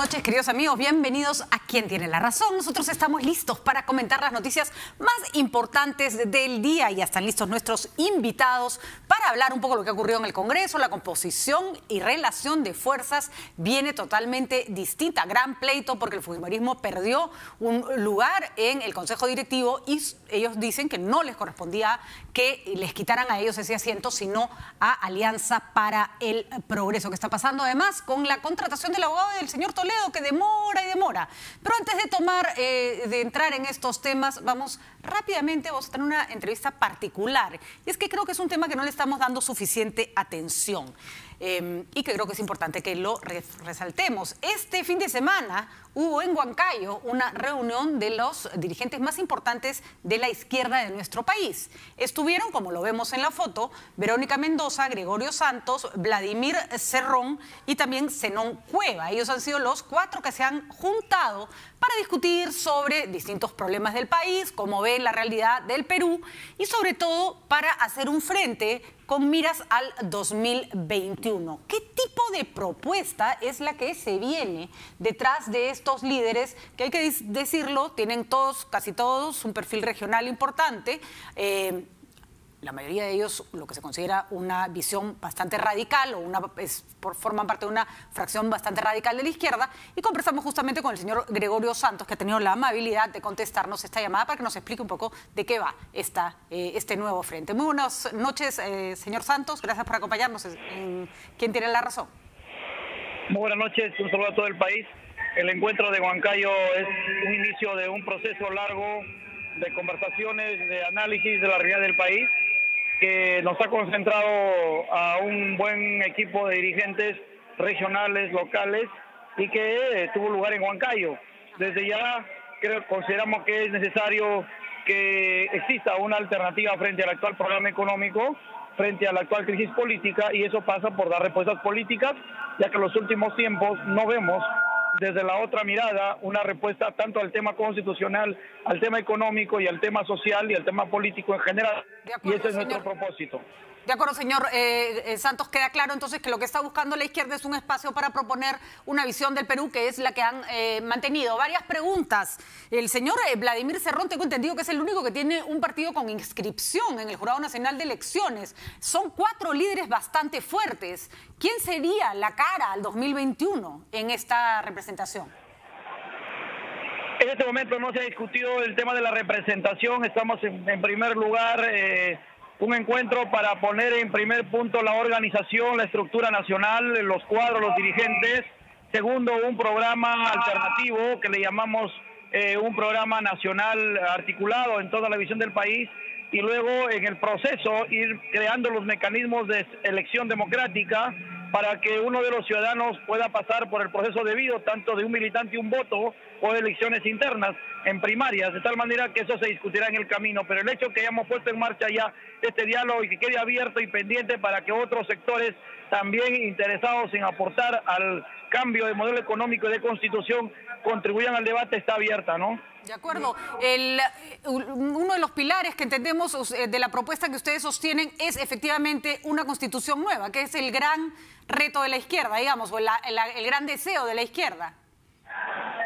noches, queridos amigos. Bienvenidos a Quien Tiene la Razón. Nosotros estamos listos para comentar las noticias más importantes del día y ya están listos nuestros invitados para hablar un poco de lo que ha ocurrido en el Congreso. La composición y relación de fuerzas viene totalmente distinta. Gran pleito porque el fujimorismo perdió un lugar en el Consejo Directivo y ellos dicen que no les correspondía que les quitaran a ellos ese asiento, sino a Alianza para el Progreso. ¿Qué está pasando además con la contratación del abogado del señor Toledo, que demora y demora? Pero antes de entrar en estos temas, vamos a tener una entrevista particular. Y es que creo que es un tema que no le estamos dando suficiente atención y que creo que es importante que lo resaltemos. Este fin de semana hubo en Huancayo una reunión de los dirigentes más importantes de la izquierda de nuestro país. Estuvieron, como lo vemos en la foto, Verónica Mendoza, Gregorio Santos, Vladimir Cerrón y también Zenón Cueva. Ellos han sido los 4 que se han juntado para discutir sobre distintos problemas del país, cómo ven la realidad del Perú y sobre todo para hacer un frente con miras al 2021. ¿Qué tipo de propuesta es la que se viene detrás de estos líderes que, hay que decirlo, tienen todos, casi todos, un perfil regional importante? La mayoría de ellos lo que se considera una visión bastante radical o forman parte de una fracción bastante radical de la izquierda, y conversamos justamente con el señor Gregorio Santos, que ha tenido la amabilidad de contestarnos esta llamada para que nos explique un poco de qué va este nuevo frente. Muy buenas noches, señor Santos, gracias por acompañarnos en Quien Tiene la Razón. Muy buenas noches, un saludo a todo el país. El encuentro de Huancayo es un inicio de un proceso largo de conversaciones, de análisis de la realidad del país, que nos ha concentrado a un buen equipo de dirigentes regionales, locales, y que tuvo lugar en Huancayo. Desde ya consideramos que es necesario que exista una alternativa frente al actual programa económico, frente a la actual crisis política, y eso pasa por dar respuestas políticas, ya que en los últimos tiempos no vemos desde la otra mirada una respuesta tanto al tema constitucional, al tema económico y al tema social y al tema político en general. Acuerdo, y ese es nuestro señor. Propósito. De acuerdo, señor Santos, queda claro entonces que lo que está buscando la izquierda es un espacio para proponer una visión del Perú que es la que han mantenido. Varias preguntas. El señor Vladimir Cerrón, tengo entendido que es el único que tiene un partido con inscripción en el Jurado Nacional de Elecciones. Son 4 líderes bastante fuertes. ¿Quién sería la cara al 2021 en esta representación? En este momento no se ha discutido el tema de la representación. Estamos en primer lugar un encuentro para poner en primer punto la organización, la estructura nacional, los cuadros, los dirigentes. Segundo, un programa alternativo que le llamamos un programa nacional articulado en toda la visión del país. Y luego en el proceso ir creando los mecanismos de elección democrática para que uno de los ciudadanos pueda pasar por el proceso debido, tanto de un militante y un voto, o de elecciones internas en primarias, de tal manera que eso se discutirá en el camino. Pero el hecho que hayamos puesto en marcha ya este diálogo y que quede abierto y pendiente para que otros sectores también interesados en aportar al cambio de modelo económico y de constitución contribuyan al debate está abierta, ¿no? De acuerdo. Uno de los pilares que entendemos de la propuesta que ustedes sostienen es efectivamente una constitución nueva, que es el gran reto de la izquierda, digamos, o el gran deseo de la izquierda.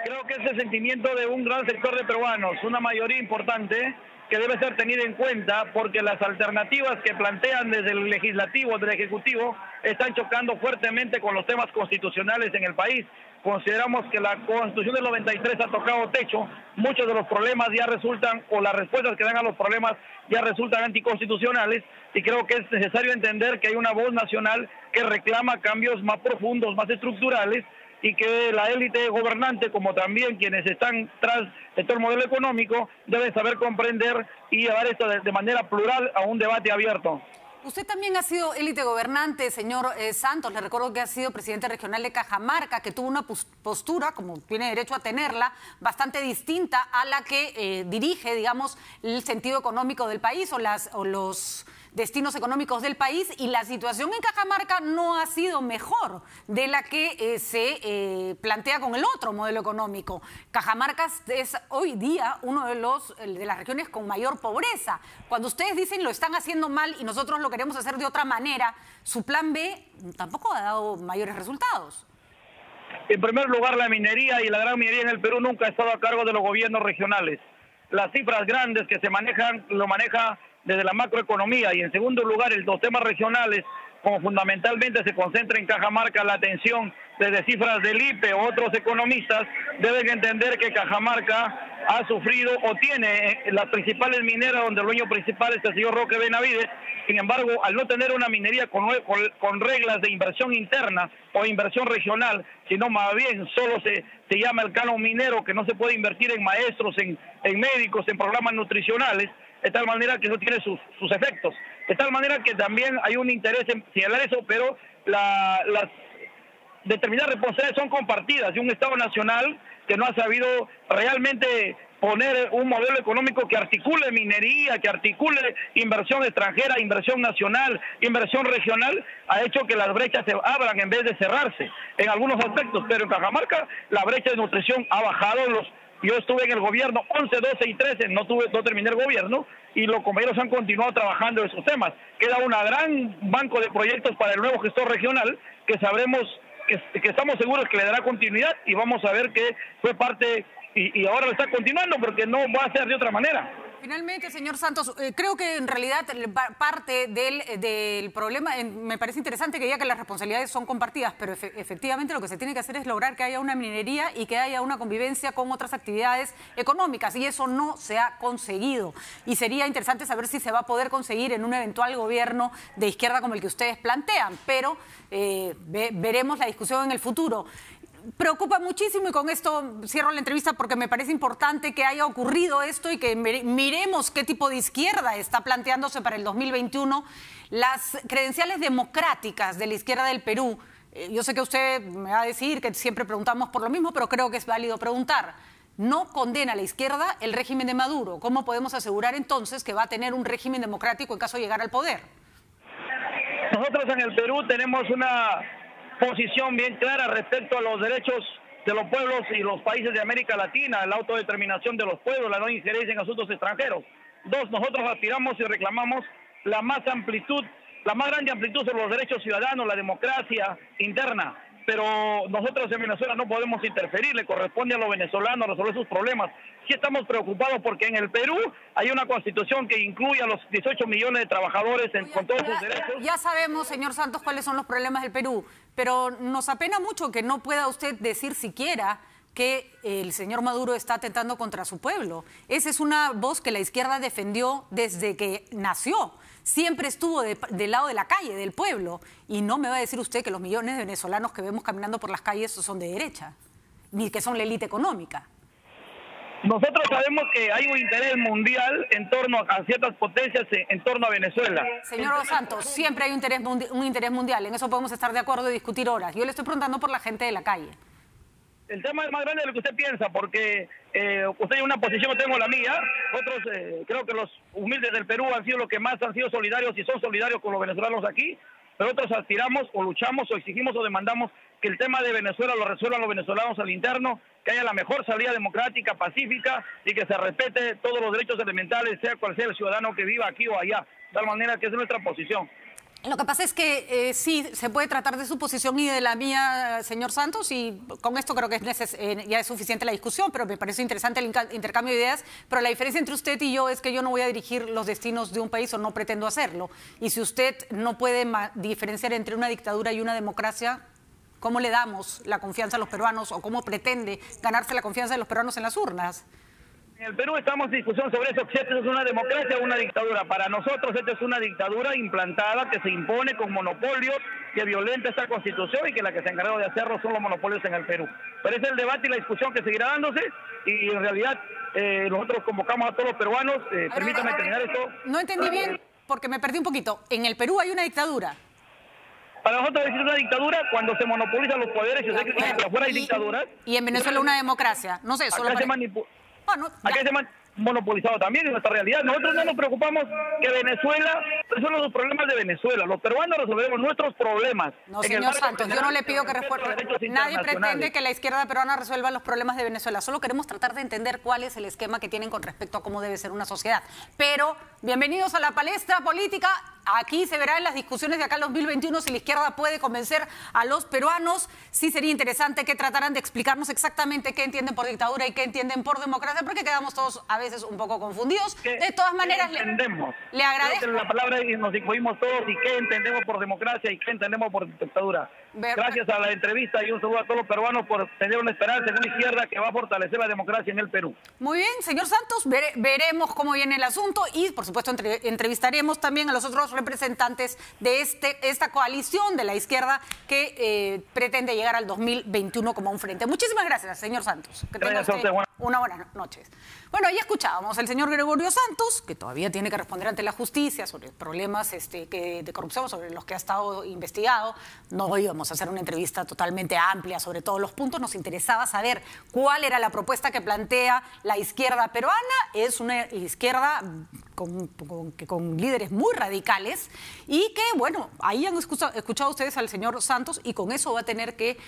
Creo que es el sentimiento de un gran sector de peruanos, una mayoría importante que debe ser tenida en cuenta, porque las alternativas que plantean desde el legislativo, del ejecutivo, están chocando fuertemente con los temas constitucionales en el país. Consideramos que la Constitución del 93 ha tocado techo, muchos de los problemas ya resultan, o las respuestas que dan a los problemas ya resultan anticonstitucionales, y creo que es necesario entender que hay una voz nacional que reclama cambios más profundos, más estructurales, y que la élite gobernante, como también quienes están tras de todo el modelo económico, deben saber comprender y llevar esto de manera plural a un debate abierto. Usted también ha sido élite gobernante, señor Santos. Le recuerdo que ha sido presidente regional de Cajamarca, que tuvo una postura, como tiene derecho a tenerla, bastante distinta a la que dirige, digamos, el sentido económico del país o los destinos económicos del país, y la situación en Cajamarca no ha sido mejor de la que se plantea con el otro modelo económico. Cajamarca es hoy día uno de las regiones con mayor pobreza. Cuando ustedes dicen lo están haciendo mal y nosotros lo queremos hacer de otra manera, su plan B tampoco ha dado mayores resultados. En primer lugar, la minería y la gran minería en el Perú nunca ha estado a cargo de los gobiernos regionales. Las cifras grandes que se manejan, lo maneja desde la macroeconomía. Y en segundo lugar, los temas regionales, como fundamentalmente se concentra en Cajamarca la atención desde cifras del IPE o otros economistas, deben entender que Cajamarca ha sufrido o tiene las principales mineras donde el dueño principal es el señor Roque Benavides. Sin embargo, al no tener una minería con reglas de inversión interna o inversión regional, sino más bien solo se llama el canon minero, que no se puede invertir en maestros, en médicos, en programas nutricionales, de tal manera que eso tiene sus efectos. De tal manera que también hay un interés en señalar eso, pero las determinadas responsabilidades son compartidas de un Estado nacional que no ha sabido realmente poner un modelo económico que articule minería, que articule inversión extranjera, inversión nacional, inversión regional, ha hecho que las brechas se abran en vez de cerrarse en algunos aspectos. Pero en Cajamarca la brecha de nutrición ha bajado. Yo estuve en el gobierno 11, 12 y 13, no terminé el gobierno, y los compañeros han continuado trabajando en esos temas. Queda un gran banco de proyectos para el nuevo gestor regional que sabremos, que estamos seguros que le dará continuidad, y vamos a ver que fue parte y ahora lo está continuando porque no va a ser de otra manera. Finalmente, señor Santos, creo que en realidad parte del problema, me parece interesante que diga que las responsabilidades son compartidas, pero efectivamente lo que se tiene que hacer es lograr que haya una minería y que haya una convivencia con otras actividades económicas, y eso no se ha conseguido. Y sería interesante saber si se va a poder conseguir en un eventual gobierno de izquierda como el que ustedes plantean, pero veremos la discusión en el futuro. Preocupa muchísimo, y con esto cierro la entrevista porque me parece importante que haya ocurrido esto y que miremos qué tipo de izquierda está planteándose para el 2021. Las credenciales democráticas de la izquierda del Perú, yo sé que usted me va a decir que siempre preguntamos por lo mismo, pero creo que es válido preguntar. No condena a la izquierda el régimen de Maduro. ¿Cómo podemos asegurar entonces que va a tener un régimen democrático en caso de llegar al poder? Nosotros en el Perú tenemos una posición bien clara respecto a los derechos de los pueblos y los países de América Latina, la autodeterminación de los pueblos, la no injerencia en asuntos extranjeros. Dos, nosotros aspiramos y reclamamos la más grande amplitud sobre los derechos ciudadanos, la democracia interna. Pero nosotros en Venezuela no podemos interferir, le corresponde a los venezolanos resolver sus problemas. Sí estamos preocupados porque en el Perú hay una constitución que incluye a los 18 millones de trabajadores con todos sus derechos. Ya sabemos, señor Santos, cuáles son los problemas del Perú, pero nos apena mucho que no pueda usted decir siquiera que el señor Maduro está atentando contra su pueblo. Esa es una voz que la izquierda defendió desde que nació. Siempre estuvo del lado de la calle, del pueblo. Y no me va a decir usted que los millones de venezolanos que vemos caminando por las calles son de derecha, ni que son la élite económica. Nosotros sabemos que hay un interés mundial en torno a ciertas potencias en torno a Venezuela. Señor Santos, siempre hay un interés mundial. En eso podemos estar de acuerdo y discutir horas. Yo le estoy preguntando por la gente de la calle. El tema es más grande de lo que usted piensa, porque usted tiene una posición, yo tengo la mía. Nosotros creo que los humildes del Perú han sido los que más han sido solidarios y son solidarios con los venezolanos aquí, pero otros aspiramos o luchamos o exigimos o demandamos que el tema de Venezuela lo resuelvan los venezolanos al interno, que haya la mejor salida democrática, pacífica, y que se respete todos los derechos elementales, sea cual sea el ciudadano que viva aquí o allá, de tal manera que es nuestra posición. Lo que pasa es que sí, se puede tratar de su posición y de la mía, señor Santos, y con esto creo que ya es suficiente la discusión, pero me parece interesante el intercambio de ideas. Pero la diferencia entre usted y yo es que yo no voy a dirigir los destinos de un país, o no pretendo hacerlo. Y si usted no puede diferenciar entre una dictadura y una democracia, ¿cómo le damos la confianza a los peruanos, o cómo pretende ganarse la confianza de los peruanos en las urnas? En el Perú estamos en discusión sobre eso, si esto es una democracia o una dictadura. Para nosotros esto es una dictadura implantada que se impone con monopolios, que violenta esta Constitución, y que la que se encargó de hacerlo son los monopolios en el Perú. Pero es el debate y la discusión que seguirá dándose, y en realidad nosotros convocamos a todos los peruanos. Permítame terminar esto. No entendí bien, porque me perdí un poquito. ¿En el Perú hay una dictadura? Para nosotros es una dictadura cuando se monopolizan los poderes. Yo sé que afuera hay dictaduras. ¿Y en Venezuela una democracia? No sé, solo acá se ha monopolizado también en nuestra realidad. Nosotros no nos preocupamos que Venezuela resuelva los problemas de Venezuela. Los peruanos resolveremos nuestros problemas. No, señor Santos, yo no le pido que resuelva. Nadie pretende que la izquierda peruana resuelva los problemas de Venezuela. Solo queremos tratar de entender cuál es el esquema que tienen con respecto a cómo debe ser una sociedad. Pero bienvenidos a la palestra política. aquí se verá en las discusiones de acá al 2021 si la izquierda puede convencer a los peruanos. Sí sería interesante que trataran de explicarnos exactamente qué entienden por dictadura y qué entienden por democracia, porque quedamos todos a veces un poco confundidos. De todas maneras, le agradezco. Creo que la palabra es que nos incluimos todos y qué entendemos por democracia y qué entendemos por dictadura. Gracias a la entrevista y un saludo a todos los peruanos por tener una esperanza en una izquierda que va a fortalecer la democracia en el Perú. Muy bien, señor Santos, veremos cómo viene el asunto y, por supuesto, entrevistaremos también a los otros representantes de esta coalición de la izquierda que pretende llegar al 2021 como un frente. Muchísimas gracias, señor Santos. Que tenga usted una buena noche. Bueno, ya escuchábamos al señor Gregorio Santos, que todavía tiene que responder ante la justicia sobre problemas de corrupción sobre los que ha estado investigado. No íbamos a hacer una entrevista totalmente amplia sobre todos los puntos. Nos interesaba saber cuál era la propuesta que plantea la izquierda peruana. Es una izquierda con líderes muy radicales y que, bueno, ahí han escuchado ustedes al señor Santos y con eso va a tener que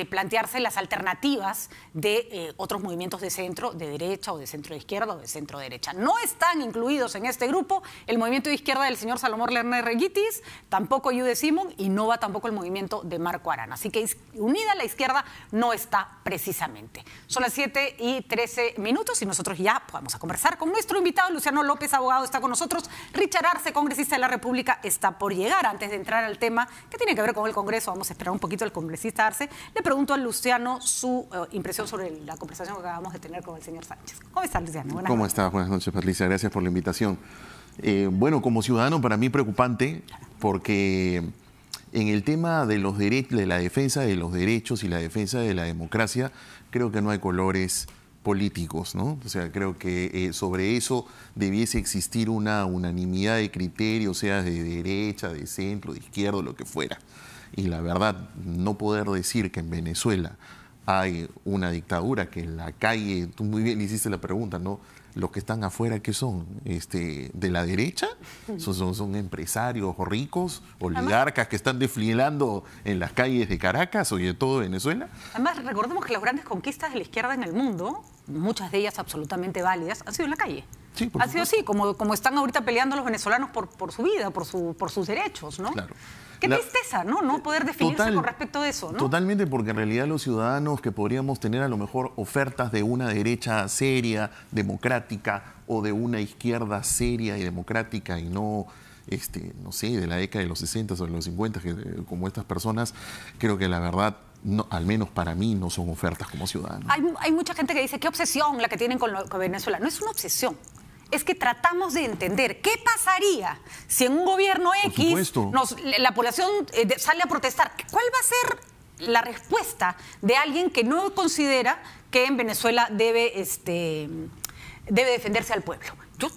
plantearse las alternativas de otros movimientos de centro, de derecha o de centro de izquierda o de centro derecha. No están incluidos en este grupo el movimiento de izquierda del señor Salomón Lerner Reguitis, tampoco Yude Simón y no va tampoco el movimiento de Marco Arana. Así que unida la izquierda no está precisamente. Son las 7:13 y nosotros ya vamos a conversar con nuestro invitado, Luciano López, abogado, está con nosotros. Richard Arce, congresista de la República, está por llegar. Antes de entrar al tema que tiene que ver con el Congreso, vamos a esperar un poquito al congresista Arce. Le pregunto a Luciano su impresión sobre la conversación que acabamos de tener con el señor Sánchez. ¿Cómo está, Luciano? ¿Cómo estás? Buenas noches, Patricia. Gracias por la invitación. Bueno, como ciudadano, para mí preocupante porque en el tema de los derechos, de la defensa de los derechos y la defensa de la democracia, creo que no hay colores políticos, ¿no? O sea, creo que sobre eso debiese existir una unanimidad de criterios, sea de derecha, de centro, de izquierda, lo que fuera. Y la verdad, no poder decir que en Venezuela hay una dictadura, que en la calle, tú muy bien hiciste la pregunta, ¿no? Los que están afuera, ¿qué son? ¿De la derecha? ¿Son empresarios ricos, oligarcas que están desfilando en las calles de Caracas o de todo Venezuela? Además, recordemos que las grandes conquistas de la izquierda en el mundo, muchas de ellas absolutamente válidas, han sido en la calle. Sí, ha sido así, como están ahorita peleando los venezolanos por su vida, por sus derechos, ¿no? Claro. Qué tristeza, ¿no? No poder definirse con respecto a eso, ¿no? Totalmente, porque en realidad los ciudadanos que podríamos tener a lo mejor ofertas de una derecha seria, democrática, o de una izquierda seria y democrática y no, no sé, de la década de los 60 o de los 50, como estas personas, creo que la verdad, no, al menos para mí, no son ofertas como ciudadanos. Hay mucha gente que dice, qué obsesión la que tienen con Venezuela. No es una obsesión. Es que tratamos de entender qué pasaría si en un gobierno X la población sale a protestar. ¿Cuál va a ser la respuesta de alguien que no considera que en Venezuela debe defenderse al pueblo? Yo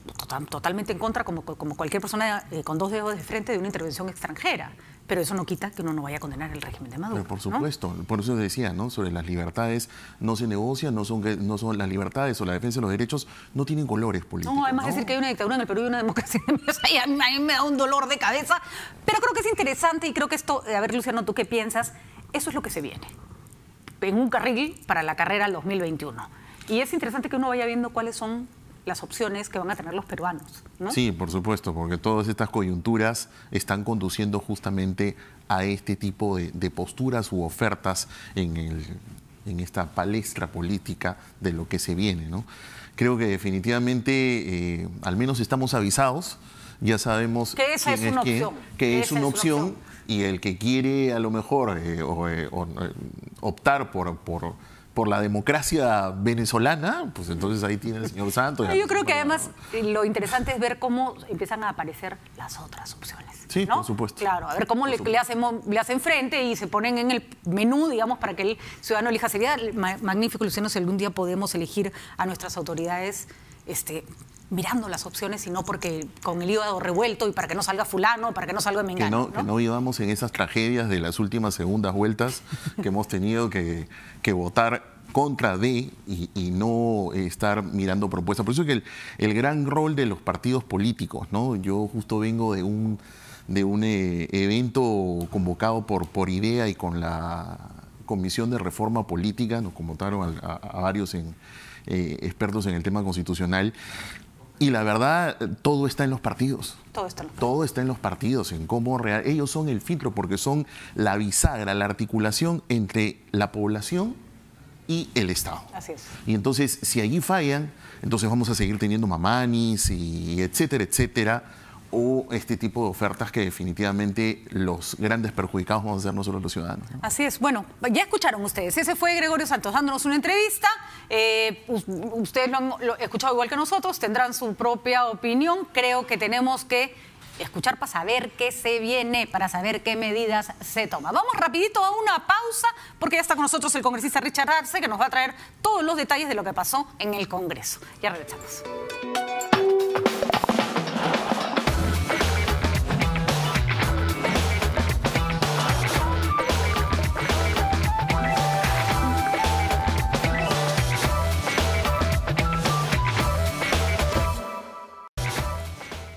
totalmente en contra, como cualquier persona con dos dedos de frente, de una intervención extranjera. Pero eso no quita que uno no vaya a condenar el régimen de Maduro. Pero por supuesto, ¿no? Por eso decía, ¿no? Sobre las libertades no se negocian, no son las libertades o la defensa de los derechos no tienen colores políticos. No, además decir que hay una dictadura en el Perú y una democracia en el Venezuela, a mí me da un dolor de cabeza. Pero creo que es interesante y creo que esto, a ver, Luciano, ¿tú qué piensas? Eso es lo que se viene. En un carril para la carrera al 2021. Y es interesante que uno vaya viendo cuáles son las opciones que van a tener los peruanos, ¿no? Sí, por supuesto, porque todas estas coyunturas están conduciendo justamente a este tipo de posturas u ofertas en esta palestra política de lo que se viene, ¿no? Creo que definitivamente, al menos estamos avisados, ya sabemos que esa es una opción. Que es una opción y el que quiere a lo mejor optar por la democracia venezolana, pues entonces ahí tiene el señor Santos. Yo creo que además lo interesante es ver cómo empiezan a aparecer las otras opciones. Sí, ¿no? por supuesto. Claro, a ver cómo le hacen frente y se ponen en el menú, digamos, para que el ciudadano elija. Sería magnífico, Luciano, si algún día podemos elegir a nuestras autoridades mirando las opciones y no porque con el hígado revuelto y para que no salga fulano, para que no salga mengano. Que no vivamos en esas tragedias de las últimas segundas vueltas que hemos tenido que votar contra y no estar mirando propuestas. Por eso es que el gran rol de los partidos políticos, ¿no? Yo justo vengo de un evento convocado por IDEA y con la Comisión de Reforma Política, nos convocaron a varios expertos en el tema constitucional. Y la verdad, todo está en los partidos. Todo está en los partidos, en cómo ellos son el filtro, porque son la bisagra, la articulación entre la población y el Estado. Así es. Y entonces, si allí fallan, entonces vamos a seguir teniendo mamanis y etcétera, etcétera, o este tipo de ofertas que definitivamente los grandes perjudicados vamos a ser nosotros los ciudadanos, ¿no? Así es. Bueno, ya escucharon ustedes. Ese fue Gregorio Santos dándonos una entrevista. Ustedes lo han escuchado igual que nosotros, tendrán su propia opinión. Creo que tenemos que escuchar para saber qué se viene, para saber qué medidas se toman. Vamos rapidito a una pausa, porque ya está con nosotros el congresista Richard Arce, que nos va a traer todos los detalles de lo que pasó en el Congreso. Ya regresamos.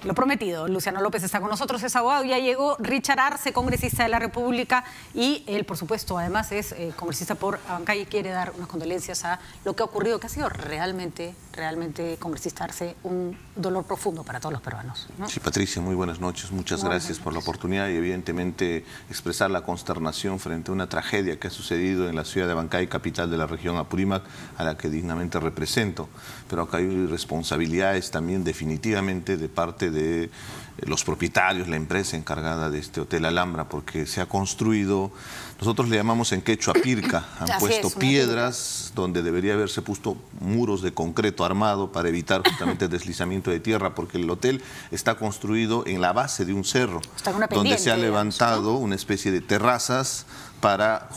Lo prometido, Luciano López está con nosotros, es abogado, ya llegó Richard Arce, congresista de la República, y él, por supuesto, además es congresista por Abancay y quiere dar unas condolencias a lo que ha ocurrido, que ha sido realmente, congresista Arce, un dolor profundo para todos los peruanos, ¿no? Sí, Patricia, muy buenas noches, muchas gracias por la oportunidad y evidentemente expresar la consternación frente a una tragedia que ha sucedido en la ciudad de Abancay, capital de la región Apurímac, a la que dignamente represento, pero acá hay responsabilidades también definitivamente de parte de los propietarios, la empresa encargada de este Hotel Alhambra, porque se ha construido, nosotros le llamamos en quechua pirca, han puesto piedras donde debería haberse puesto muros de concreto armado para evitar justamente el deslizamiento de tierra, porque el hotel está construido en la base de un cerro, donde se ha levantado una especie de terrazas para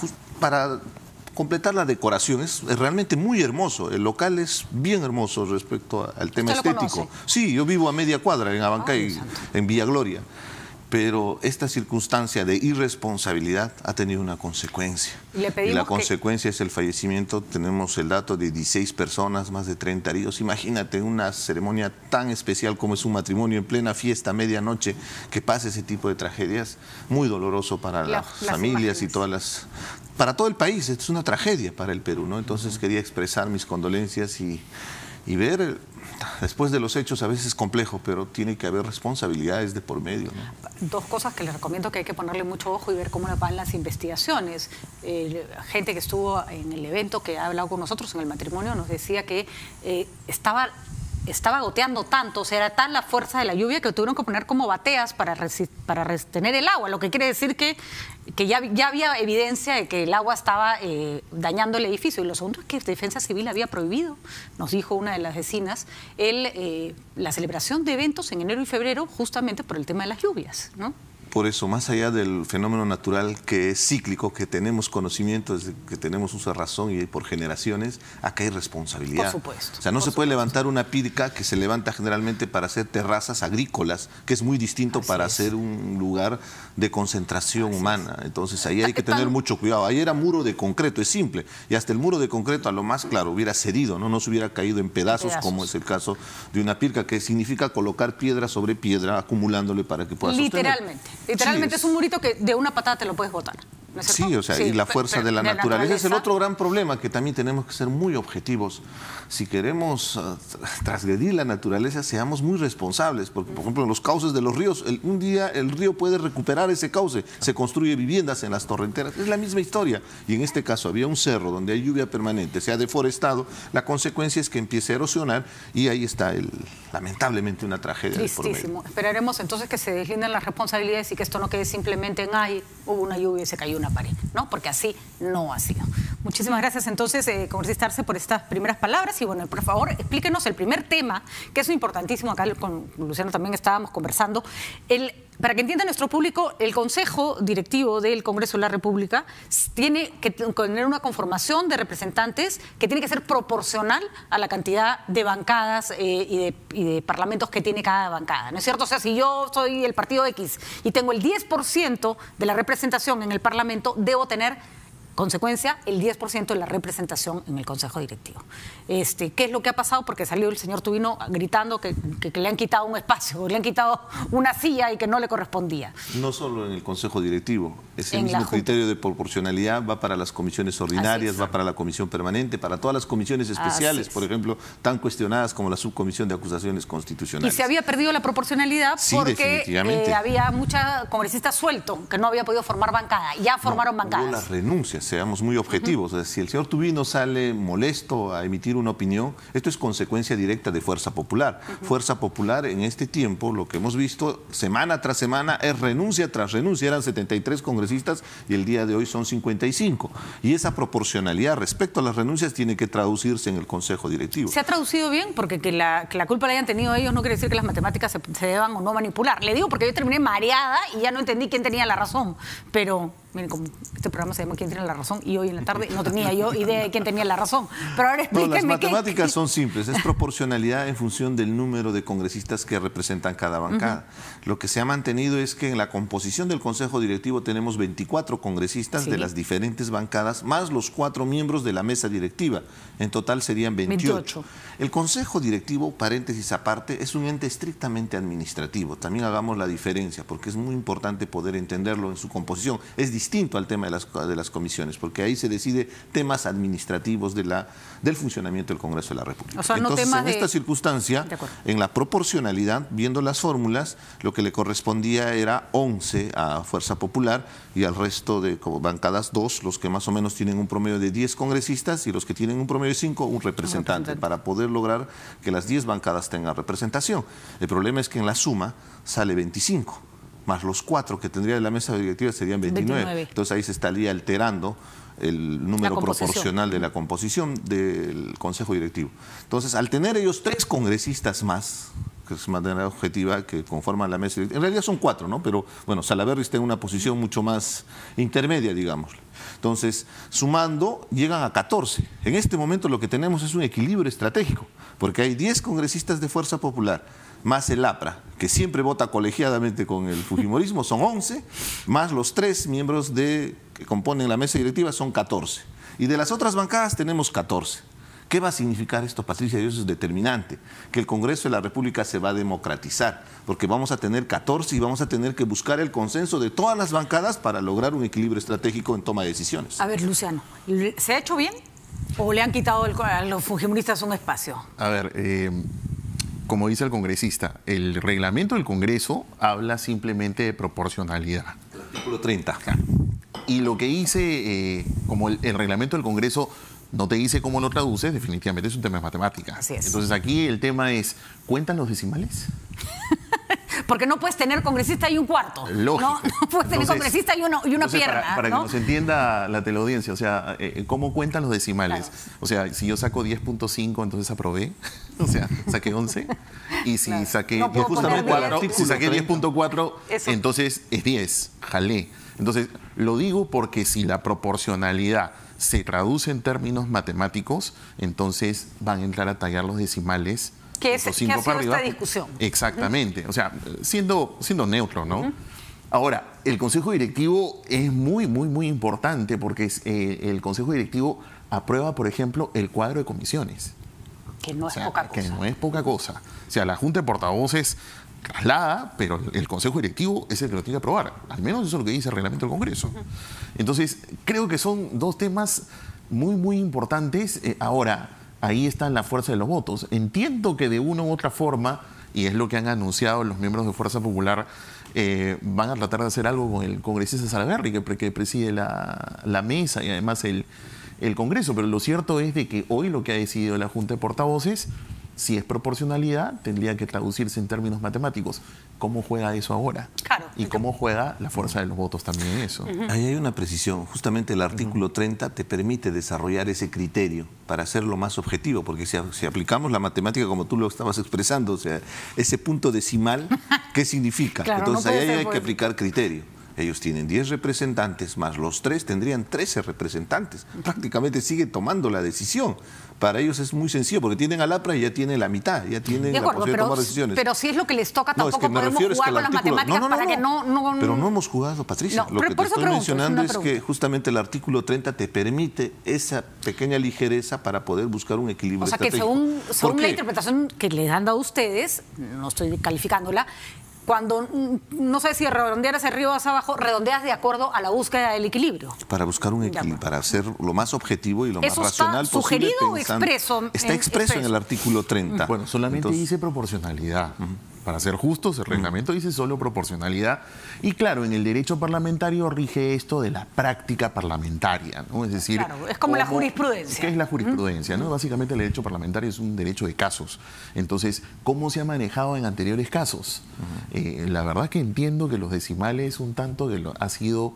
completar la decoración. Es realmente muy hermoso. El local es bien hermoso respecto al tema estético. Sí, yo vivo a media cuadra en Abancay, en Villa Gloria. Pero esta circunstancia de irresponsabilidad ha tenido una consecuencia. Y la consecuencia es el fallecimiento. Tenemos el dato de 16 personas, más de 30 heridos. Imagínate una ceremonia tan especial como es un matrimonio en plena fiesta, medianoche, que pase ese tipo de tragedias. Muy doloroso para las familias y para todo el país. Esto es una tragedia para el Perú, ¿no? Entonces quería expresar mis condolencias y ver, después de los hechos a veces es complejo, pero tiene que haber responsabilidades de por medio, ¿no? Dos cosas que les recomiendo que hay que ponerle mucho ojo y ver cómo van las investigaciones. Gente que estuvo en el evento, que ha hablado con nosotros en el matrimonio, nos decía que estaba goteando tanto, o sea, era tan la fuerza de la lluvia que tuvieron que poner como bateas para retener el agua, lo que quiere decir que ya había evidencia de que el agua estaba dañando el edificio. Y lo segundo es que Defensa Civil había prohibido, nos dijo una de las vecinas, la celebración de eventos en enero y febrero justamente por el tema de las lluvias, ¿no? Por eso, más allá del fenómeno natural que es cíclico, que tenemos conocimiento, desde que tenemos uso de razón y por generaciones, acá hay responsabilidad. Por supuesto. O sea, no se puede levantar una pirca que se levanta generalmente para hacer terrazas agrícolas, que es muy distinto para hacer un lugar de concentración humana. Entonces, ahí hay que tener mucho cuidado. Ahí era muro de concreto, es simple. Y hasta el muro de concreto, a lo más claro, hubiera cedido, no se hubiera caído en pedazos, como es el caso de una pirca, que significa colocar piedra sobre piedra, acumulándole para que pueda sostener. Literalmente es un murito que de una patada te lo puedes botar, ¿no es cierto? Sí, o sea, y la fuerza de la naturaleza es el otro gran problema, que también tenemos que ser muy objetivos. Si queremos transgredir la naturaleza, seamos muy responsables, porque, por ejemplo, en los cauces de los ríos, un día el río puede recuperar ese cauce, se construye viviendas en las torrenteras, es la misma historia. Y en este caso había un cerro donde hay lluvia permanente, se ha deforestado, la consecuencia es que empiece a erosionar y ahí está lamentablemente una tragedia. Tristísimo. Esperaremos entonces que se deslinden las responsabilidades y que esto no quede simplemente en hubo una lluvia y se cayó una pared, ¿no? Porque así no ha sido. Muchísimas gracias entonces, congresista Arce, por estas primeras palabras. Y bueno, por favor, explíquenos el primer tema, que es importantísimo. Acá con Luciano también estábamos conversando. Para que entienda nuestro público, el Consejo Directivo del Congreso de la República tiene que tener una conformación de representantes que tiene que ser proporcional a la cantidad de bancadas y de parlamentos que tiene cada bancada, ¿no es cierto? O sea, si yo soy el partido X y tengo el 10% de la representación en el Parlamento, debo tener consecuencia, el 10% de la representación en el Consejo Directivo. ¿Qué es lo que ha pasado? Porque salió el señor Tubino gritando que le han quitado un espacio, le han quitado una silla y que no le correspondía. No solo en el Consejo Directivo, ese mismo criterio de proporcionalidad va para las comisiones ordinarias, va para la comisión permanente, para todas las comisiones especiales, por ejemplo, tan cuestionadas como la subcomisión de acusaciones constitucionales. Y se había perdido la proporcionalidad porque había mucha congresistas sueltos que no había podido formar bancada. Ya formaron bancadas. Hubo las renuncias, seamos muy objetivos. O sea, si el señor Tubino sale molesto a emitir una opinión, esto es consecuencia directa de Fuerza Popular. Fuerza Popular en este tiempo, lo que hemos visto semana tras semana es renuncia tras renuncia. Eran 73 congresistas y el día de hoy son 55. Y esa proporcionalidad respecto a las renuncias tiene que traducirse en el Consejo Directivo. ¿Se ha traducido bien? Porque que la culpa la hayan tenido ellos no quiere decir que las matemáticas se deban o no manipular. Le digo porque yo terminé mareada y ya no entendí quién tenía la razón. Pero, miren, como este programa se llama ¿Quién tiene la razón? Y hoy en la tarde no tenía yo idea de quién tenía la razón. Pero ahora explíquenme. Las matemáticas son simples. Es proporcionalidad en función del número de congresistas que representan cada bancada. Lo que se ha mantenido es que en la composición del Consejo Directivo tenemos 24 congresistas de las diferentes bancadas, más los 4 miembros de la mesa directiva. En total serían 28. El Consejo Directivo, paréntesis aparte, es un ente estrictamente administrativo. También hagamos la diferencia, porque es muy importante poder entenderlo en su composición. Es distinto al tema de las comisiones, porque ahí se decide temas administrativos del funcionamiento del Congreso de la República. O sea, no entonces, en esta circunstancia, en la proporcionalidad, viendo las fórmulas, lo que le correspondía era 11 a Fuerza Popular y al resto de bancadas 2, los que más o menos tienen un promedio de 10 congresistas y los que tienen un promedio de 5, un representante, para poder lograr que las 10 bancadas tengan representación. El problema es que en la suma sale 25, más los 4 que tendría la mesa directiva serían 29. Entonces ahí se estaría alterando el número proporcional de la composición del Consejo Directivo. Entonces, al tener ellos 3 congresistas más, que es de manera objetiva, que conforman la mesa directiva, en realidad son 4, ¿no? Pero bueno, Salaverry está en una posición mucho más intermedia, digamos. Entonces, sumando, llegan a 14. En este momento lo que tenemos es un equilibrio estratégico, porque hay 10 congresistas de Fuerza Popular, más el APRA, que siempre vota colegiadamente con el fujimorismo, son 11, más los 3 miembros que componen la mesa directiva, son 14. Y de las otras bancadas tenemos 14. ¿Qué va a significar esto, Patricia? Y eso es determinante, que el Congreso de la República se va a democratizar, porque vamos a tener 14 y vamos a tener que buscar el consenso de todas las bancadas para lograr un equilibrio estratégico en toma de decisiones. A ver, Luciano, ¿se ha hecho bien o le han quitado a los fujimoristas un espacio? A ver, como dice el congresista, el reglamento del Congreso habla simplemente de proporcionalidad. El artículo 30. Y lo que dice, como el reglamento del Congreso no te dice cómo lo traduces, definitivamente es un tema de matemáticas. Así es. Entonces aquí el tema es, ¿cuentan los decimales? Porque no puedes tener congresista y un cuarto. Lógico. No puedes tener congresista y una pierna. Para ¿no? que nos entienda la teleaudiencia, o sea, ¿cómo cuentan los decimales? Claro. O sea, si yo saco 10.5, entonces aprobé. O sea, saqué 11. Y si saqué 10.4, entonces es 10. Jalé. Entonces, lo digo porque si la proporcionalidad se traduce en términos matemáticos, entonces van a entrar a tallar los decimales. ¿Qué ha sido esta discusión? Exactamente. O sea, siendo neutro, ¿no? Ahora, el Consejo Directivo es muy importante porque el Consejo Directivo aprueba, por ejemplo, el cuadro de comisiones. Que no es poca cosa. Que no es poca cosa. O sea, la Junta de Portavoces traslada, pero el Consejo Directivo es el que lo tiene que aprobar. Al menos eso es lo que dice el reglamento del Congreso. Entonces, creo que son 2 temas muy importantes. Ahora, ahí está la fuerza de los votos. Entiendo que de una u otra forma, y es lo que han anunciado los miembros de Fuerza Popular, van a tratar de hacer algo con el congresista Salaverry, que preside la mesa y además el Congreso. Pero lo cierto es de que hoy lo que ha decidido la Junta de Portavoces, si es proporcionalidad, tendría que traducirse en términos matemáticos. ¿Cómo juega eso ahora? Claro. Y cómo juega la fuerza de los votos también en eso. Ahí hay una precisión. Justamente el artículo 30 te permite desarrollar ese criterio para hacerlo más objetivo, porque si aplicamos la matemática como tú lo estabas expresando, o sea, ese punto decimal, ¿qué significa? Claro, entonces no ahí hay ser, que aplicar criterio. Ellos tienen 10 representantes, más los 3 tendrían 13 representantes. Prácticamente sigue tomando la decisión. Para ellos es muy sencillo, porque tienen al APRA y ya tienen la mitad, ya tienen la posibilidad de tomar decisiones. Pero si es lo que les toca, tampoco podemos jugar con las matemáticas para que no... Pero no hemos jugado, Patricia. Lo que te estoy mencionando es que justamente el artículo 30 te permite esa pequeña ligereza para poder buscar un equilibrio estratégico. O sea, que según la interpretación que les han dado a ustedes, no estoy calificándola, cuando no sé si redondear hacia arriba o hacia abajo, redondeas de acuerdo a la búsqueda del equilibrio. Para buscar un equilibrio, para ser lo más objetivo y lo más racional posible. ¿Sugerido o expreso? Está expreso en el artículo 30. Bueno, solamente dice proporcionalidad. Para ser justos, el reglamento dice solo proporcionalidad. Y claro, en el derecho parlamentario rige esto de la práctica parlamentaria, ¿no? Es decir, claro, es como la jurisprudencia. ¿Qué es la jurisprudencia? ¿No? Básicamente el derecho parlamentario es un derecho de casos. Entonces, ¿cómo se ha manejado en anteriores casos? La verdad que entiendo que los decimales un tanto que ha sido,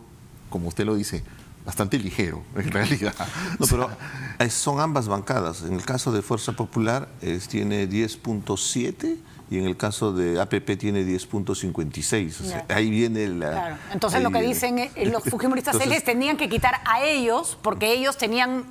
como usted lo dice, bastante ligero, en realidad. No, pero son ambas bancadas. En el caso de Fuerza Popular tiene 10.7 y en el caso de APP tiene 10.56. O sea, ahí viene la... Claro. Entonces lo que dicen los fujimoristas, les tenían que quitar a ellos porque ellos tenían...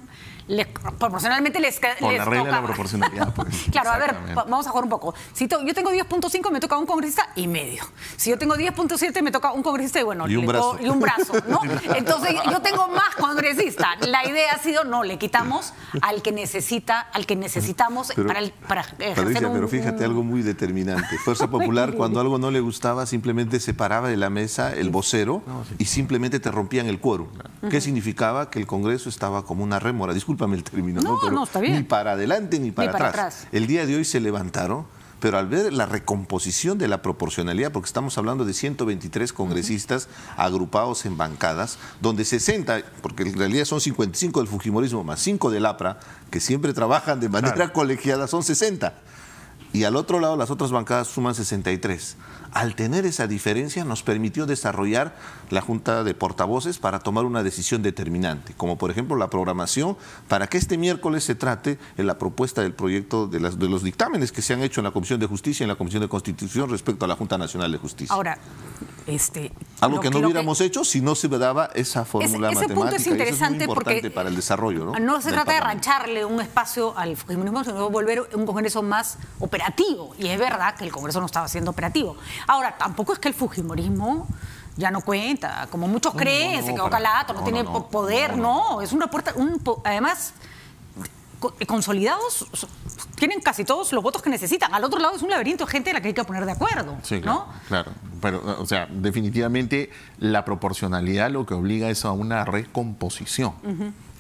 proporcionalmente les por la regla de la proporcionalidad. Pues. Claro, a ver, vamos a jugar un poco. Si yo tengo 10.5, me toca un congresista y medio. Si yo tengo 10.7, me toca un congresista y bueno, y un brazo, ¿no? Entonces yo tengo más congresistas. La idea ha sido, no, le quitamos al que necesitamos para ejercer Patricia, pero fíjate algo muy determinante. Fuerza Popular, cuando algo no le gustaba, simplemente se paraba de la mesa el vocero y simplemente te rompían el quórum. ¿Qué significaba? Que el Congreso estaba como una rémora. Discúlpame el término, ¿no? Pero está bien. Ni para adelante ni para atrás. El día de hoy se levantaron, pero al ver la recomposición de la proporcionalidad, porque estamos hablando de 123 congresistas agrupados en bancadas, donde 60, porque en realidad son 55 del fujimorismo más 5 del APRA, que siempre trabajan de manera colegiada, son 60. Y al otro lado las otras bancadas suman 63. Al tener esa diferencia nos permitió desarrollar la Junta de Portavoces para tomar una decisión determinante, como por ejemplo la programación para que este miércoles se trate en la propuesta del proyecto de los dictámenes que se han hecho en la Comisión de Justicia y en la Comisión de Constitución respecto a la Junta Nacional de Justicia. Ahora, algo que no hubiéramos hecho si no se daba esa fórmula matemática. Ese punto es interesante, eso es muy importante para el desarrollo, ¿no? No se trata de rancharle un espacio al fujimorismo, sino volver un Congreso más operativo. Y es verdad que el Congreso no estaba siendo operativo. Ahora, tampoco es que el fujimorismo ya no cuenta, como muchos creen, se quedó calato, no tiene poder, no. Es una puerta, además, consolidados, tienen casi todos los votos que necesitan. Al otro lado es un laberinto de gente a la que hay que poner de acuerdo, sí, ¿no? Claro, pero, o sea, definitivamente la proporcionalidad lo que obliga es a una recomposición.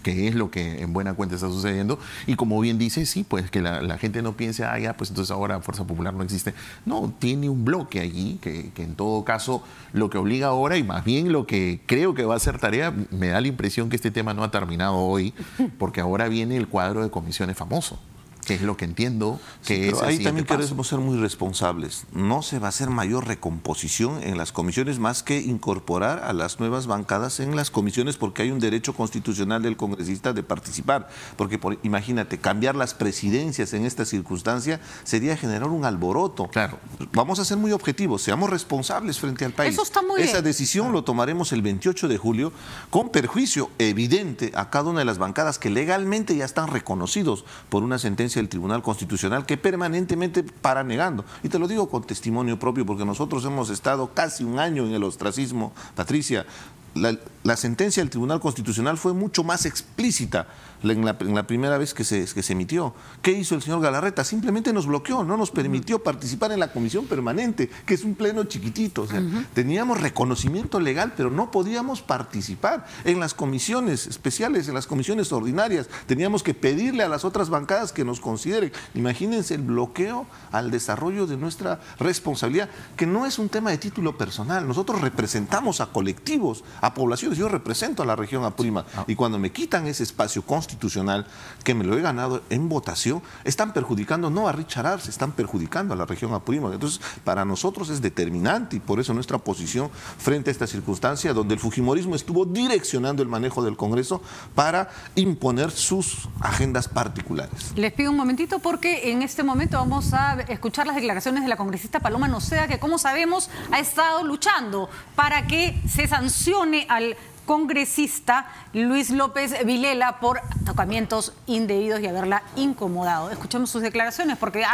Que es lo que en buena cuenta está sucediendo. Y como bien dice, sí, pues que la gente no piense, ya, pues entonces ahora Fuerza Popular no existe. No, tiene un bloque allí que en todo caso lo que obliga ahora, y más bien lo que creo que va a ser tarea, me da la impresión que este tema no ha terminado hoy, porque ahora viene el cuadro de comisiones famoso, que es lo que entiendo que es. Pero ahí también queremos ser muy responsables. No se va a hacer mayor recomposición en las comisiones más que incorporar a las nuevas bancadas en las comisiones, porque hay un derecho constitucional del congresista de participar. Porque imagínate, cambiar las presidencias en esta circunstancia sería generar un alboroto. Claro. Vamos a ser muy objetivos, seamos responsables frente al país. Eso está muy Esa bien. decisión lo tomaremos el 28 de julio con perjuicio evidente a cada una de las bancadas que legalmente ya están reconocidos por una sentencia del Tribunal Constitucional que permanentemente para negando. Y te lo digo con testimonio propio, porque nosotros hemos estado casi un año en el ostracismo, Patricia. La sentencia del Tribunal Constitucional fue mucho más explícita en la primera vez que se emitió. ¿Qué hizo el señor Galarreta? Simplemente nos bloqueó, no nos permitió participar en la comisión permanente, que es un pleno chiquitito. O sea, teníamos reconocimiento legal, pero no podíamos participar en las comisiones especiales, en las comisiones ordinarias. Teníamos que pedirle a las otras bancadas que nos consideren. Imagínense el bloqueo al desarrollo de nuestra responsabilidad, que no es un tema de título personal. Nosotros representamos a colectivos, a poblaciones. Yo represento a la región Apurímac y cuando me quitan ese espacio constitucional, constitucional, que me lo he ganado en votación, están perjudicando no a Richard Arce, están perjudicando a la región Apurímac. Entonces, para nosotros es determinante y por eso nuestra posición frente a esta circunstancia donde el fujimorismo estuvo direccionando el manejo del Congreso para imponer sus agendas particulares. Les pido un momentito porque en este momento vamos a escuchar las declaraciones de la congresista Paloma Noceda, que como sabemos ha estado luchando para que se sancione al congresista Luis López Vilela por tocamientos indebidos y haberla incomodado. Escuchemos sus declaraciones porque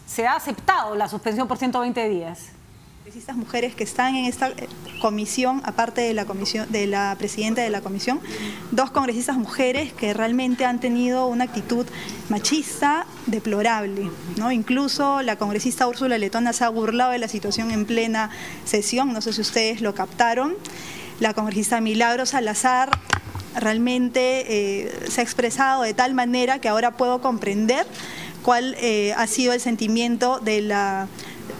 se ha aceptado la suspensión por 120 días. Congresistas mujeres que están en esta comisión, aparte de la comisión de la presidenta de la comisión, 2 congresistas mujeres que realmente han tenido una actitud machista deplorable, ¿no? Incluso la congresista Úrsula Letona se ha burlado de la situación en plena sesión, no sé si ustedes lo captaron. La congresista Milagros Salazar realmente se ha expresado de tal manera que ahora puedo comprender cuál ha sido el sentimiento de la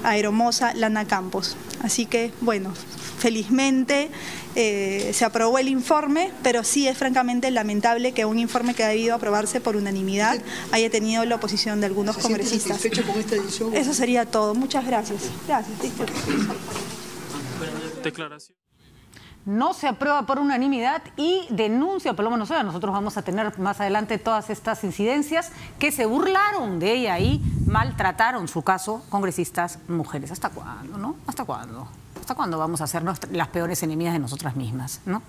aeromoza Lana Campos. Así que, bueno, felizmente se aprobó el informe, pero sí es francamente lamentable que un informe que ha debido aprobarse por unanimidad haya tenido la oposición de algunos congresistas. ¿Satisfecho con esta decisión? Eso sería todo. Muchas gracias. Gracias. Declaración. No se aprueba por unanimidad y denuncia a Paloma Noceda. Nosotros vamos a tener más adelante todas estas incidencias que se burlaron de ella y maltrataron, su caso, congresistas mujeres. ¿Hasta cuándo, no? ¿Hasta cuándo? ¿Hasta cuándo vamos a ser las peores enemigas de nosotras mismas, no?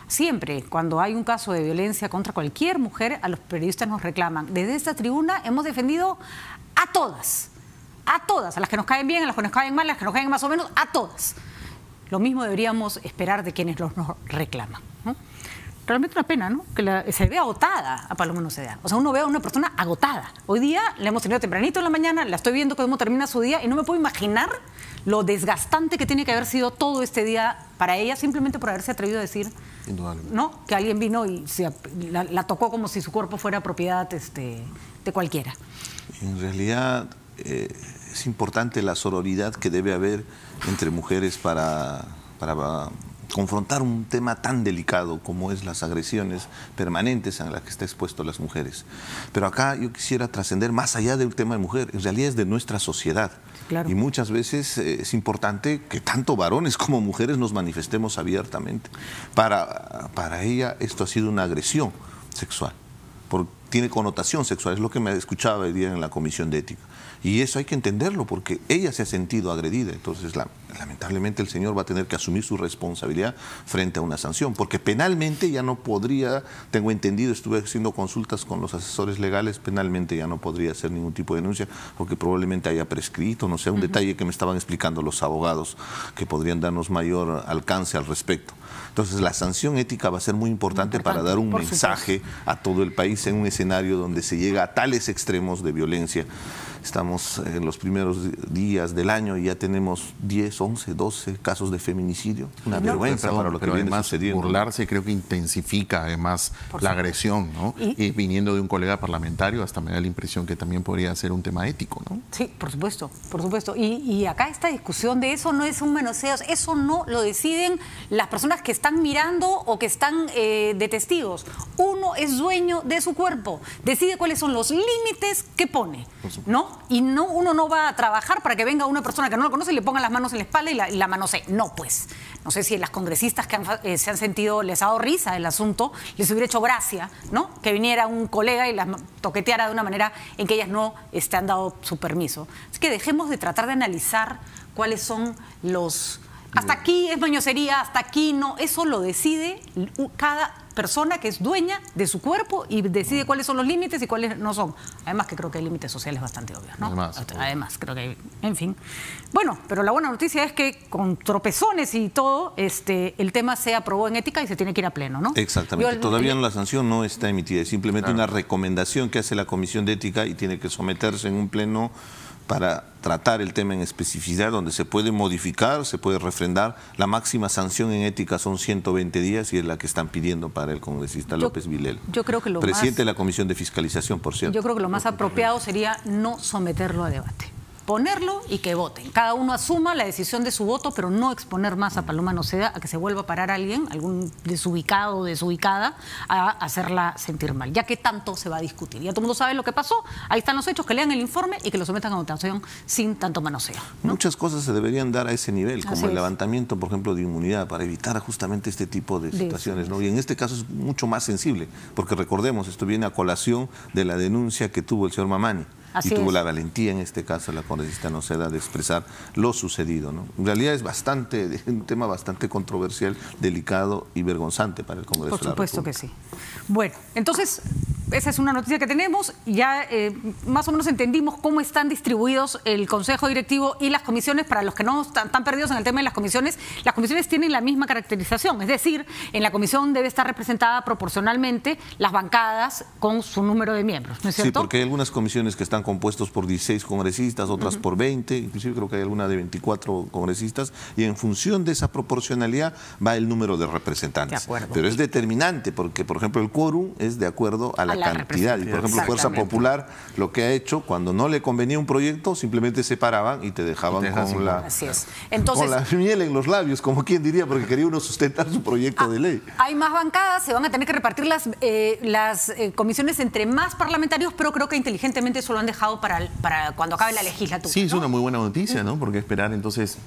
Siempre, cuando hay un caso de violencia contra cualquier mujer, a los periodistas nos reclaman. Desde esta tribuna hemos defendido a todas, a las que nos caen bien, a las que nos caen mal, a las que nos caen más o menos, a todas. Lo mismo deberíamos esperar de quienes nos reclaman, ¿no? Realmente una pena, ¿no? Que se vea agotada a Paloma Noceda. O sea, uno ve a una persona agotada. Hoy día la hemos tenido tempranito en la mañana, la estoy viendo cómo termina su día y no me puedo imaginar lo desgastante que tiene que haber sido todo este día para ella, simplemente por haberse atrevido a decir, ¿no? Que alguien vino y la tocó como si su cuerpo fuera propiedad de cualquiera. En realidad es importante la sororidad que debe haber entre mujeres para confrontar un tema tan delicado como es las agresiones permanentes a las que está expuesto las mujeres. Pero acá yo quisiera trascender más allá del tema de mujer, en realidad es de nuestra sociedad. Claro. Y muchas veces es importante que tanto varones como mujeres nos manifestemos abiertamente. Para ella esto ha sido una agresión sexual, tiene connotación sexual, es lo que me escuchaba el día en la Comisión de Ética. Y eso hay que entenderlo porque ella se ha sentido agredida. Entonces, lamentablemente el señor va a tener que asumir su responsabilidad frente a una sanción. Porque penalmente ya no podría, tengo entendido, estuve haciendo consultas con los asesores legales, penalmente ya no podría hacer ningún tipo de denuncia porque probablemente haya prescrito, no sé, un detalle que me estaban explicando los abogados que podrían darnos mayor alcance al respecto. Entonces, la sanción ética va a ser muy importante para dar un mensaje a todo el país en un escenario donde se llega a tales extremos de violencia. Estamos en los primeros días del año y ya tenemos 10, 11, 12 casos de feminicidio. Una vergüenza para lo que viene sucediendo. Burlarse creo que intensifica además la agresión, ¿no? Y viniendo de un colega parlamentario hasta me da la impresión que también podría ser un tema ético, ¿no? Sí, por supuesto, por supuesto. Y acá esta discusión de eso no es un manoseo, eso no lo deciden las personas que están mirando o que están de testigos. Uno es dueño de su cuerpo, decide cuáles son los límites que pone, ¿no? Y uno no va a trabajar para que venga una persona que no lo conoce y le ponga las manos en la espalda y la manosee. No, pues. No sé si las congresistas que se han sentido, les ha dado risa el asunto, les hubiera hecho gracia, ¿no? Que viniera un colega y las toqueteara de una manera en que ellas no han dado su permiso. Así que dejemos de tratar de analizar cuáles son los... Hasta aquí es mañosería, hasta aquí no. Eso lo decide cada persona que es dueña de su cuerpo y decide cuáles son los límites y cuáles no son. Además que creo que hay límites sociales bastante obvios, ¿no? Además creo que hay, en fin. Bueno, pero la buena noticia es que con tropezones y todo, el tema se aprobó en ética y se tiene que ir a pleno, ¿no? Exactamente. Todavía la sanción no está emitida, es simplemente una recomendación que hace la Comisión de Ética y tiene que someterse en un pleno para tratar el tema en especificidad, donde se puede modificar, se puede refrendar. La máxima sanción en ética son 120 días y es la que están pidiendo para el congresista López Vilela. Yo creo que presidente de la Comisión de Fiscalización, por cierto. Yo creo que lo más apropiado sería no someterlo a debate. ponerlo y que voten. Cada uno asuma la decisión de su voto, pero no exponer más a Paloma Noceda a que se vuelva a parar alguien, algún desubicado o desubicada, a hacerla sentir mal, ya que tanto se va a discutir. Ya todo el mundo sabe lo que pasó, ahí están los hechos, que lean el informe y que lo sometan a votación sin tanto manoseo, ¿no? Muchas cosas se deberían dar a ese nivel, como el levantamiento, por ejemplo, de inmunidad, para evitar justamente este tipo de situaciones, ¿no? Y en este caso es mucho más sensible, porque recordemos, esto viene a colación de la denuncia que tuvo el señor Mamani. Y tuvo la valentía, en este caso, la congresista Noceda, de expresar lo sucedido, ¿no? En realidad es un tema bastante controversial, delicado y vergonzante para el Congreso de la República. Por supuesto que sí. Bueno, entonces, esa es una noticia que tenemos. Ya más o menos entendimos cómo están distribuidos el Consejo Directivo y las comisiones. Para los que no están perdidos en el tema de las comisiones tienen la misma caracterización. Es decir, en la comisión debe estar representada proporcionalmente las bancadas con su número de miembros, ¿no es cierto? Sí, porque hay algunas comisiones que están compuestos por 16 congresistas, otras por 20, inclusive creo que hay alguna de 24 congresistas, y en función de esa proporcionalidad va el número de representantes. De acuerdo. Pero es determinante porque, por ejemplo, el quórum es de acuerdo a la cantidad. Y, por ejemplo, Fuerza Popular lo que ha hecho, cuando no le convenía un proyecto, simplemente se paraban y te dejaban con la miel en los labios, como quien diría, porque quería uno sustentar su proyecto de ley. Hay más bancadas, se van a tener que repartir las comisiones entre más parlamentarios, pero creo que inteligentemente eso lo han dejado para cuando acabe la legislatura. Sí, es ¿no? una muy buena noticia, ¿no? Porque esperar entonces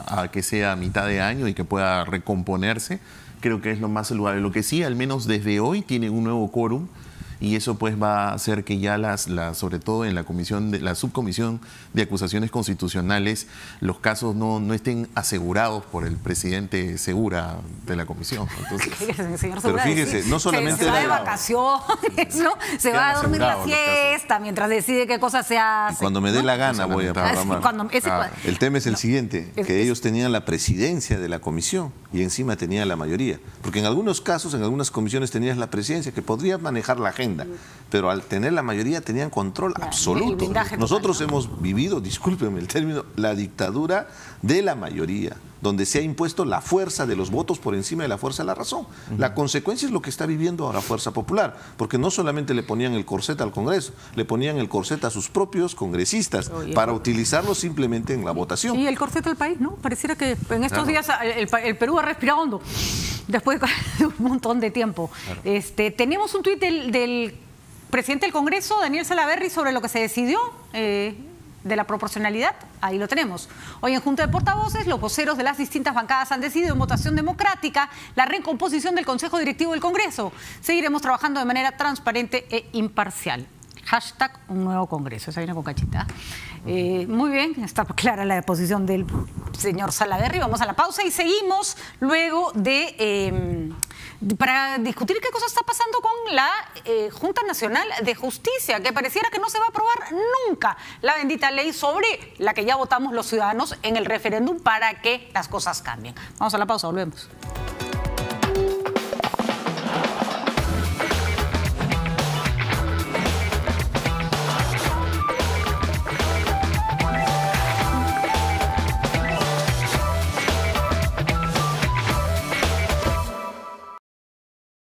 a que sea mitad de año y que pueda recomponerse, creo que es lo más saludable. Lo que sí, al menos desde hoy, tiene un nuevo quórum, y eso pues va a hacer que ya sobre todo en la subcomisión de acusaciones constitucionales, los casos no estén asegurados por el presidente Segura de la comisión. Entonces, señor pero fíjese, no solamente se va de vacaciones, ¿no? Se va a dormir la siesta mientras decide qué cosa se hace. Y cuando me dé la gana voy a programar. El tema es el siguiente, que ellos tenían la presidencia de la comisión y encima tenían la mayoría. Porque en algunos casos, en algunas comisiones tenías la presidencia que podría manejar la agenda, pero al tener la mayoría tenían control absoluto. Nosotros hemos vivido, discúlpenme el término, la dictadura de la mayoría, donde se ha impuesto la fuerza de los votos por encima de la fuerza de la razón. La consecuencia es lo que está viviendo ahora Fuerza Popular, porque no solamente le ponían el corset al Congreso, le ponían el corset a sus propios congresistas para utilizarlo simplemente en la votación. Y el corset al país, ¿no? Pareciera que en estos días el Perú ha respirado hondo, después de un montón de tiempo. Tenemos un tuit del presidente del Congreso, Daniel Salaverry, sobre lo que se decidió de la proporcionalidad. Ahí lo tenemos. Hoy en Junta de Portavoces, los voceros de las distintas bancadas han decidido en votación democrática la recomposición del Consejo Directivo del Congreso. Seguiremos trabajando de manera transparente e imparcial. Hashtag un nuevo Congreso. Esa viene con cachita. Muy bien, está clara la posición del señor Salaverry. Vamos a la pausa y seguimos luego para discutir qué cosa está pasando con la Junta Nacional de Justicia, que pareciera que no se va a aprobar nunca la bendita ley sobre la que ya votamos los ciudadanos en el referéndum para que las cosas cambien. Vamos a la pausa, volvemos.